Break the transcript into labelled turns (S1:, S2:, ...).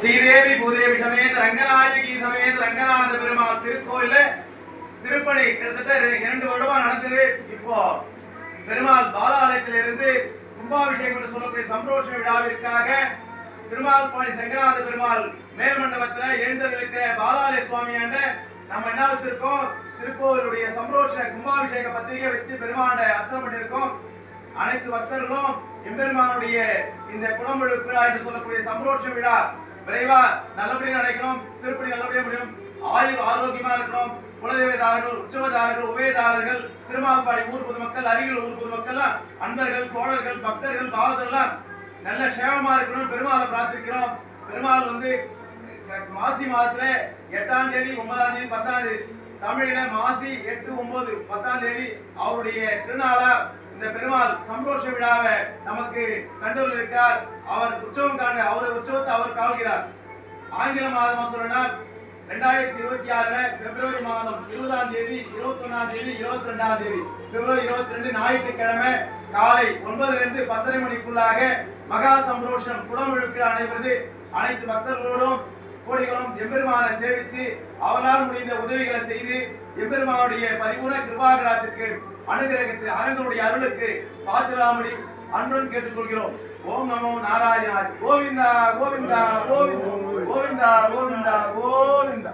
S1: ஸ்ரீதேவி பூதேவி சமேத ரங்கநாயகி சமேத ரங்கநாத பெருமாள் திருக்கோயில திருப்பணி கிட்டத்தட்ட 2 வருடமா நடந்தது. இப்போ பெருமாள் பாலாலயத்திலிருந்து கும்பாபிஷேகம் என்று சொல்லக்கூடிய சம்பரோஷ விழாவிற்காக திருமால்பாடி சங்கரநாத பெருமாள் மேல் மண்டபத்தில் எழுந்தருளிருக்கிற பாலாலய சுவாமியாண்ட நம்ம என்ன வச்சிருக்கோம், திருக்கோவிலுடைய சம்பரோஷ கும்பாபிஷேக பத்திரிகை வச்சு பெருமாண்ட அர்ச்சனை பண்ணியிருக்கோம். அனைத்து பக்தர்களும் எம்பெருமானுடைய இந்த குடமுழு விழா என்று சொல்லக்கூடிய சம்பரோஷ விழா விரைவா நல்லபடியாக நடக்கணும், திருப்பணி நல்லபடியாக முடியும், ஆயுள் ஆரோக்கியமா இருக்கணும். குலதெய்வதாரர்கள், உற்சவதாரர்கள், உபயதாரர்கள், திருமால்பாடி ஊர் பொதுமக்கள், அருகில் ஊர் பொதுமக்கள், அன்பர்கள், தோழர்கள், பக்தர்கள், பாவதர்கள் நல்ல சேவமா இருக்கணும் பெருமாளை பிரார்த்திக்கிறோம். பெருமாள் மாசி மாதத்துல 8ஆம் தேதி 9ஆம் தேதி 10ஆம் தேதி தமிழில மாசி 8, 9, 10ஆம் தேதி அவருடைய திருநாளா இந்த பெருமாள் சந்தோஷ விழாவை நமக்கு கண்டுள்ள இருக்கிறார். அவர் உற்சவம் காண அவர் உற்சவத்தை அவர் காண்கிறார். ஆங்கில மாதமா சொல்லணும்னா 2026 பிப்ரவரி மாதம் 20ஆம் தேதி, 21ஆம் தேதி, 22ஆம் தேதி, பிப்ரவரி 22 ஞாயிற்றுக்கிழமை காலை 9 to 10 மணிக்குள்ளாக மகா சம்பரோஷம் குடமுழுக்கு நடைபெறுது. அனைத்து பக்தர்களோடும் கோடிகளும் எம்பெருமானை சேவித்து அவரால் முடிந்த உதவிகளை செய்து எம்பெருமானுடைய பரிபூர்ண கிருபாகரத்துக்கு அனுகிரகத்து அரங்கனுடைய அருளுக்கு பாத்திராமடி அன்புடன் கேட்டுக்கொள்கிறோம். ஓம் நமோ நாராயணாய். கோவிந்தா கோவிந்தா கோவிந்தா கோவிந்தா கோவிந்தா கோவிந்தா.